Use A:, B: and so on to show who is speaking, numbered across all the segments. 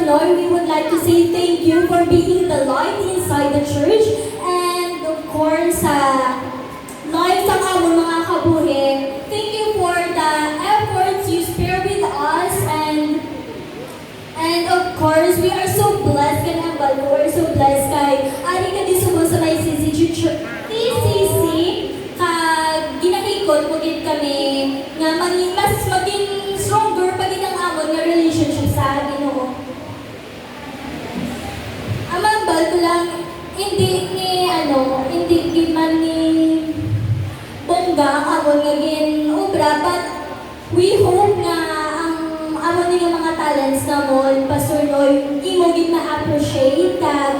A: Noy, we would like to say thank you for being the light inside the church. And of course, light sa among mga kabuhi, thank you for the efforts you spare with us. And of course, we are so blessed kay Ambal. We are so blessed kay ari ka di sumo sa may TCC kag ginahikot mo gid kami nga maging stronger pa gid ang amon nga relationship sa Ginoo. Ang Ambal ko lang hindi gid man ni bongga ang amon nga gin-obra, but we hope nga amon nga mga talents namon, Pastor Noy, imo gid na-appreciate kag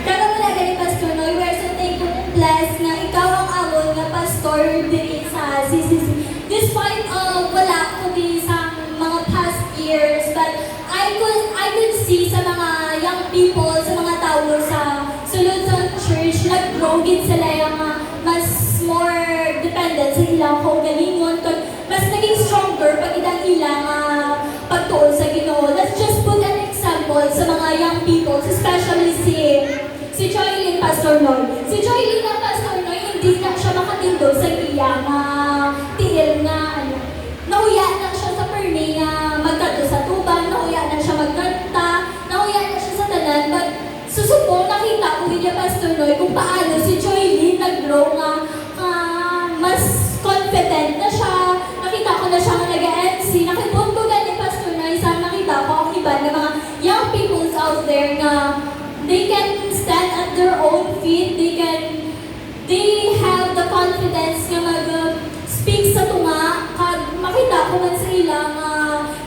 A: mo na gani, Pastor Noy, we are so thankful and blessed nga ikaw ang amon nga pastor diri sa CCC. Despite wala ko di sa mga past years, but I could see sa mga young people, sa mga tao sa sulod sa church, nag-grow gid sila yung mas more dependent sa ilang kaugalingon, mas naging stronger pag ilang ilang pagtuon sa Ginoo. Let's just put an example sa mga young people, especially si Joylyn, Pastor Noy. Si Joylyn na Pastor Noy, hindi na siya makatindog sa iyang tiil nga nahuya na siya sa permi nga magkanto sa tuban, nahuya na siya magkanta, nahuya na siya sa tanan, but susubong nakita ko niya, Pastor Noy, kung paano si Joylyn nag-grow nga mas confident na siya. Nakita ko na siya nga nag-MC. Nakipunto ganyan, Pastor Noy, sa nakita ko ang iba na mga young people out there nga they can stand at their own feet, they have the confidence nga mag-speak sa tunga, kag makita ko man sa ilang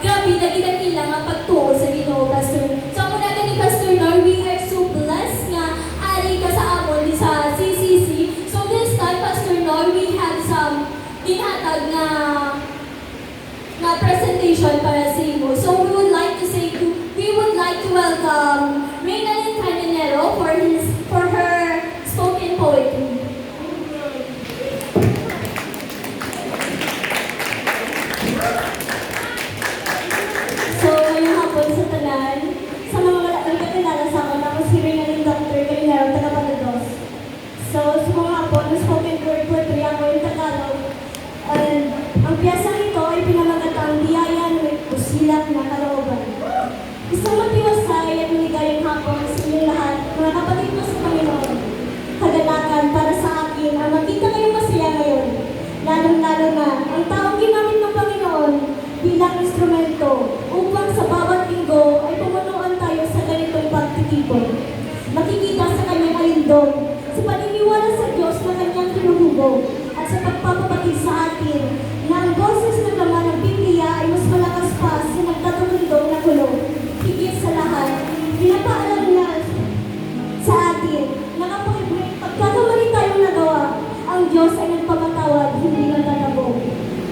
A: grabe na ilang ilang pagtuo sa Ginoo, Pastor. So ako na gani, Pastor Noy, we are so blessed nga ari ka sa amon sa CCC. So this time, Pastor Noy, we have some dinatag na presentation para sa imo. So we would like to welcome Reynalyn Caninero for her spoken poetry. So ngayong hapon sa tanan, sa mga nagkakilala sa akin, ako si Reynalyn Dr. Caninero, taga Palados. So sa mga hapon, spoken word poetry ako yung Tagalog. Ang piyasang ito ay pinamagatang biyaya na may pusilak na kalooban. Isang matiwasay at maligayang hapon sa inyong lahat, mga kapatid ko sa Panginoon. Kagalakan para sa akin ang makita kayong masaya ngayon. Lalong-lalo na ang taong ginamit ng Panginoon bilang instrumento upang sa bawat linggo ay pumunuan tayo sa ganitong pagtitipon. Makikita sa kanyang alindog, sa paniniwala sa Diyos na kanyang tinuhubog, at sa pagpapabatid sa atin na ang boses ng laman ng Biblia ay mas malakas pa sa nagtatutundong na kulong. Higit sa lahat, pinapaalam niya sa atin na kapag may pagkakamali tayong nagawa, ang Diyos ay nagpapatawad, hindi nagtatabog.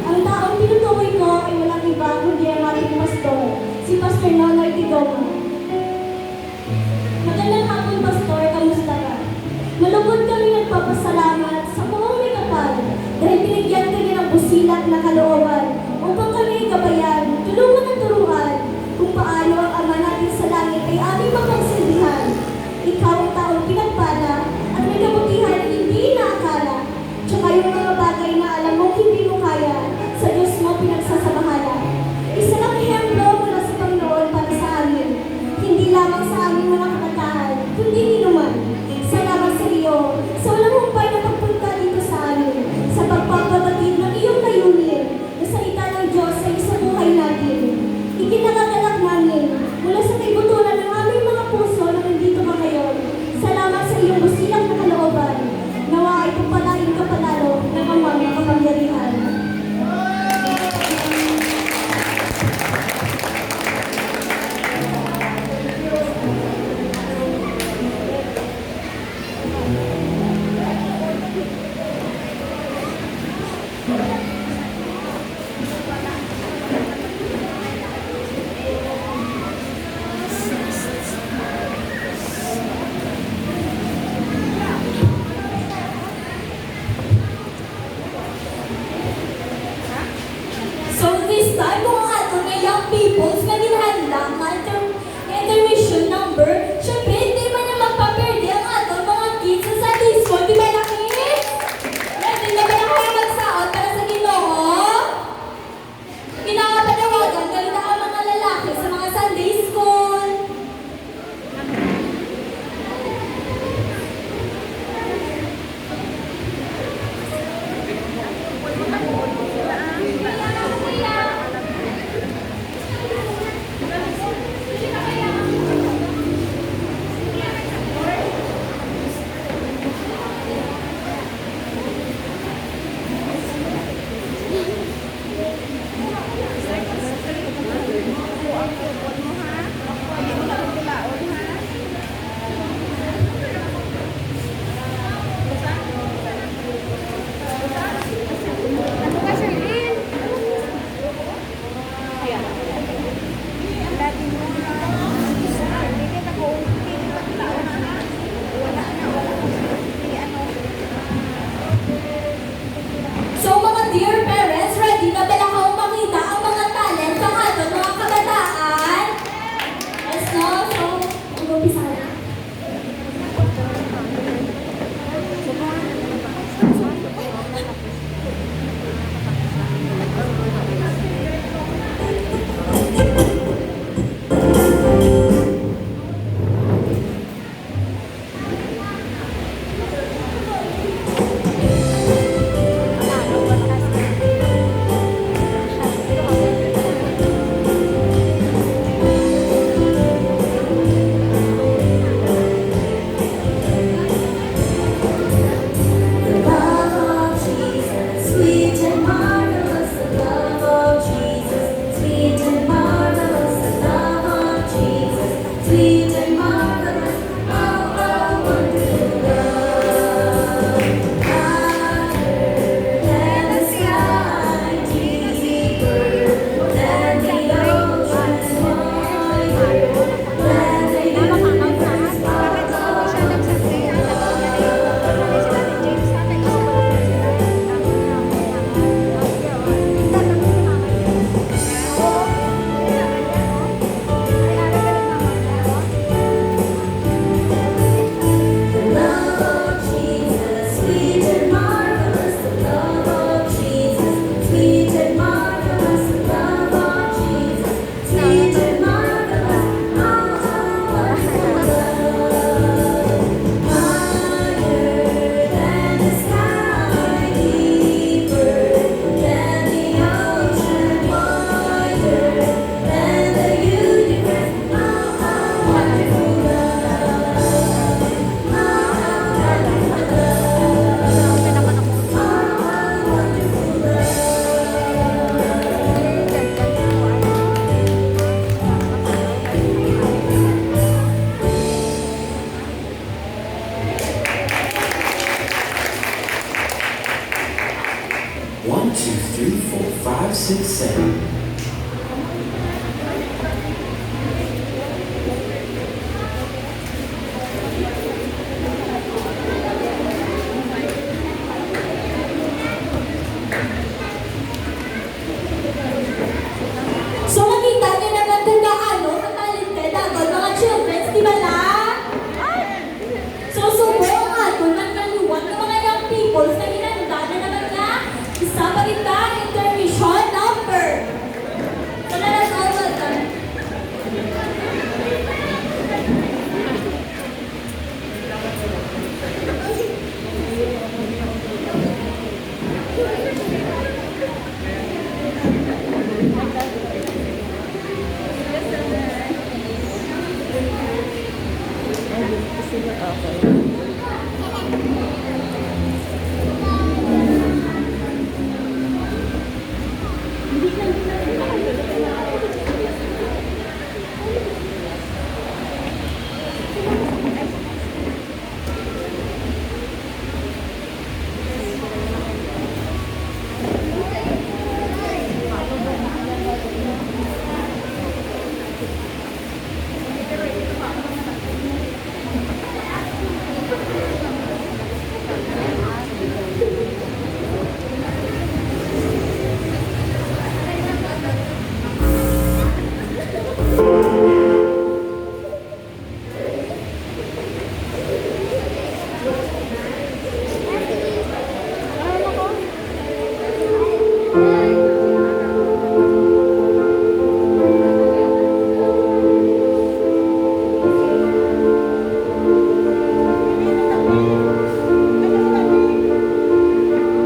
A: Ang taong tinutukoy ko ay walang iba kundi ang ating pastor, si Pastor Nonoy Tigoma. Magandang hapon, Pastor, kamusta ka? Malugod kami nagpapasalamat sa buong may kapal dahil binigyan kami ng busilak na kalooban upang kami gabayan, tulungan at turuan kung paano ang Ama natin sa langit ay aming mapagsilbihan. Ikaw ang taong pinagpala at may kabutihan na hindi inaakala. Tsaka yung mga bagay na alam mong hindi mo kaya, sa Diyos mo pinagsasabahala. Isa lang ehemplo mula sa Panginoon para sa amin.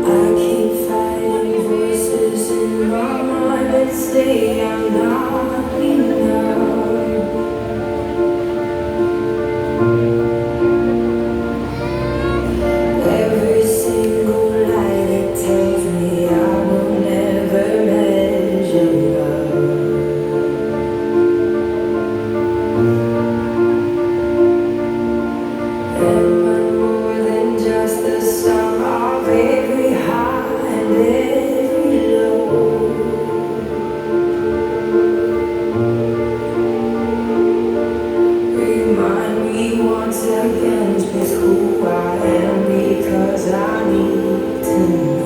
B: I keep fighting voices in my mind that say I'm not enough. Every single lie that tells me I will never measure up. Am I more than just the sum of every high and every low? Remind me once again just who I am, because I need to know.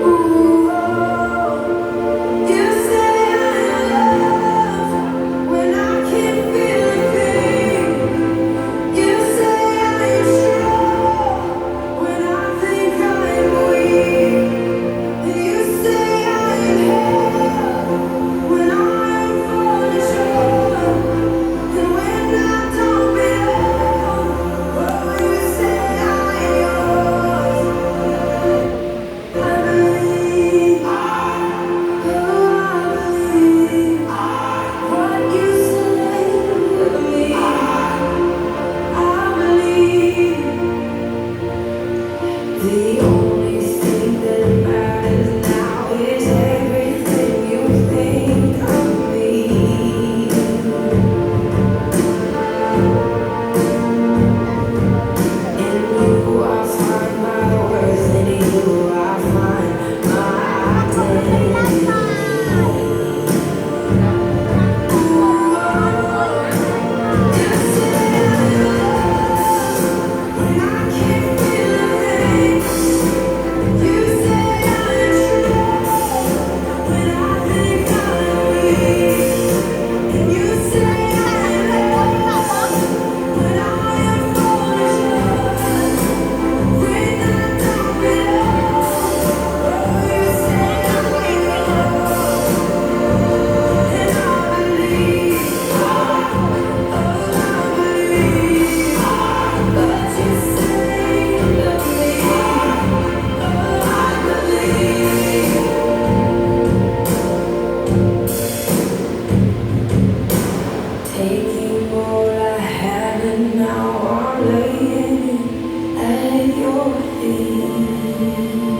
B: Ooh, oh, you say I'm loved when I can't feel a thing. You say I'm strong when I think I'm weak. And you say I'm held when I'm falling short. And when I don't belong, oh, you say I'm yours. I believe, oh, I believe what you say of me. I believe the only thing that matters now is everything you think of me. In you I find my worth, in you I find my identity. You say I'm loved when I can't feel a thing. You say I'm strong when I think I'm weak. And you say I'm held when I am falling short. When I don't belong, oh, you say I'm yours. And I believe, oh, I believe what you say of me. Oh, I believe. Taking all I have and now I'm laying it at your feet.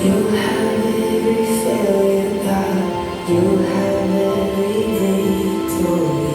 B: You have every failure, God. You have every victory.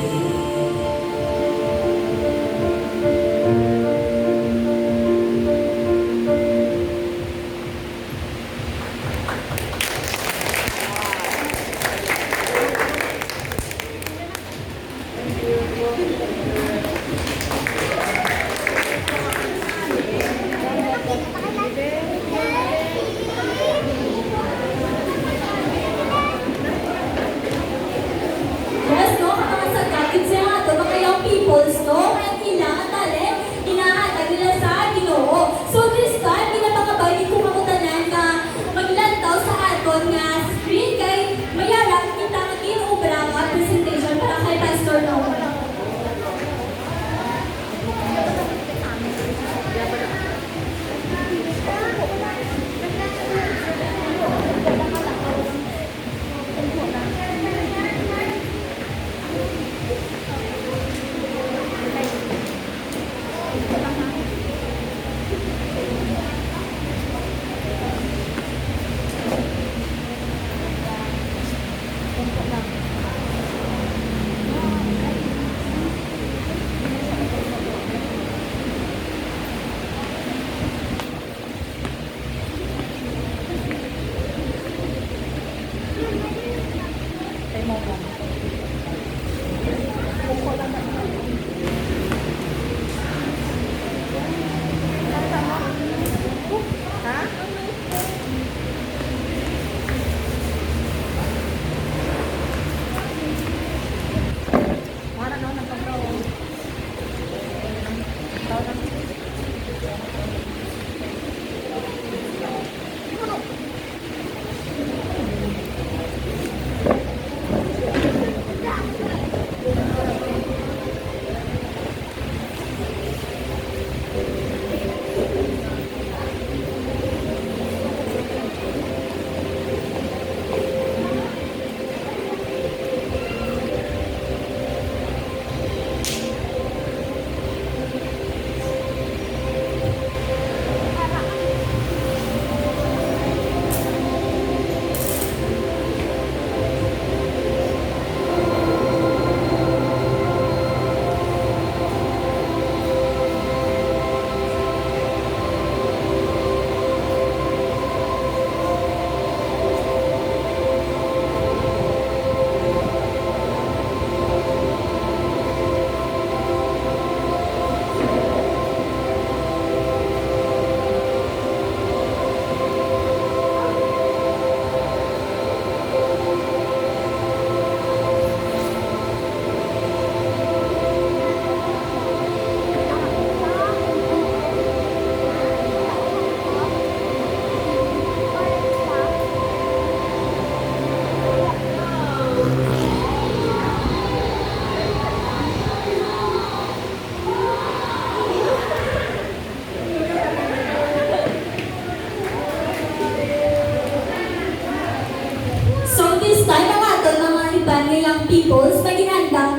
A: peoples, may ginandang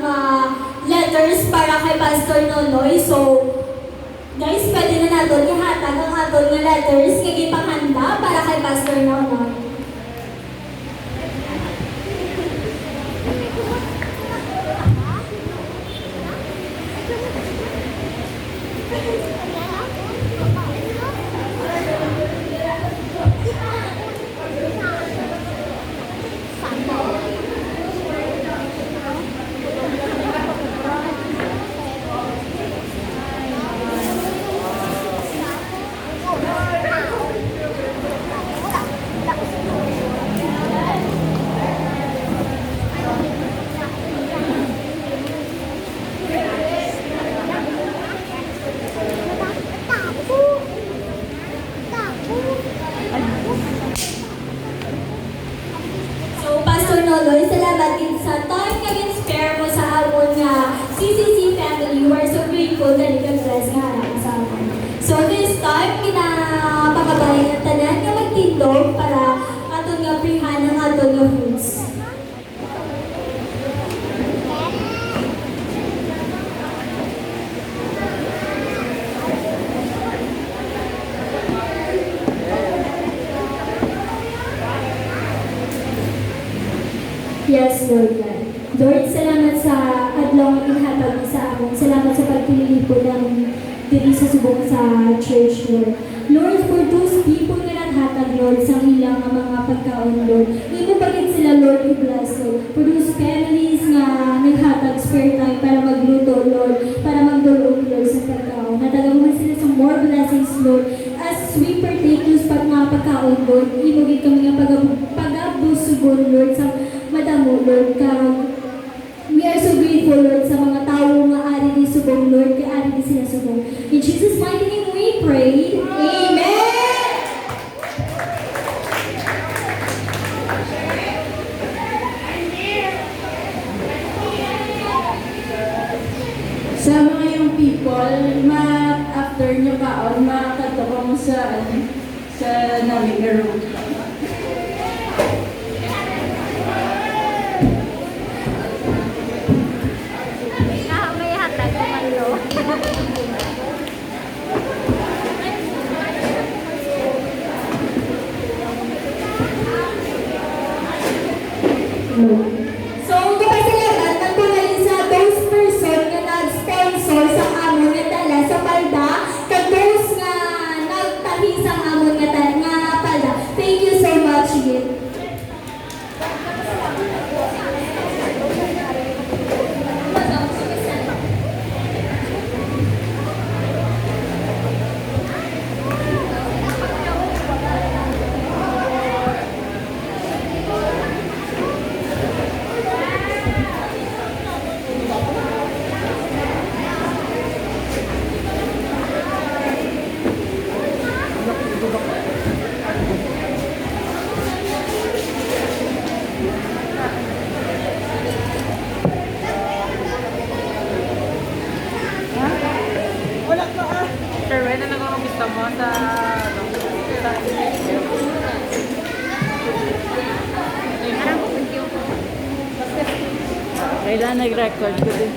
A: letters para kay Pastor Nonoy. So, guys, pwede na natin ihatag ang aton nga letters kay panghanda para kay Pastor Nonoy. So, Pastor Noloy, salamat din sa time nga inspire mo sa amon nga CCC family. We are so grateful na nag-bless nga harap sa amon. So, this time, pinapakabayan ng tanan nga magtindog para aton nga prihan ang aton nga foods. Yes, Lord God. Lord, salamat sa adlaw nga inhatag mo sa amon. Salamat sa pagpili po ng diri sa subong sa church, Lord. Lord, for those people nga naghatag, Lord, sa ilang mga pagkaon, Lord. Imo bagay sila, Lord, i-bless, Lord. For those families nga naghatag spare time para magluto, Lord, para magdulog, Lord, sa pagkaon. Natagaman sila sa more blessings, Lord. As we partake those mga pagkaon, Lord, imo gid kami nga pag-abusugon, Lord, sa madamo, Lord, we are so grateful, Lord, sa mga tao nga ari ni subong, Lord, kay ari ni sila subong. In Jesus' mighty name we pray. Amen!
C: Sa mga yung people, after nyo kaon, makakatapang sa Navigaro.
D: May hatag naman lo.
A: So, kapasalamat ang tunay sa those person nga nag-sponsor sa amon nga dala sa palda, kag those nga nagtahi sa amon nga palda. Thank you so much, Git.
E: Sir, when na nakakabista mo sa
D: Thank you.
E: Kailan nag-record ko din?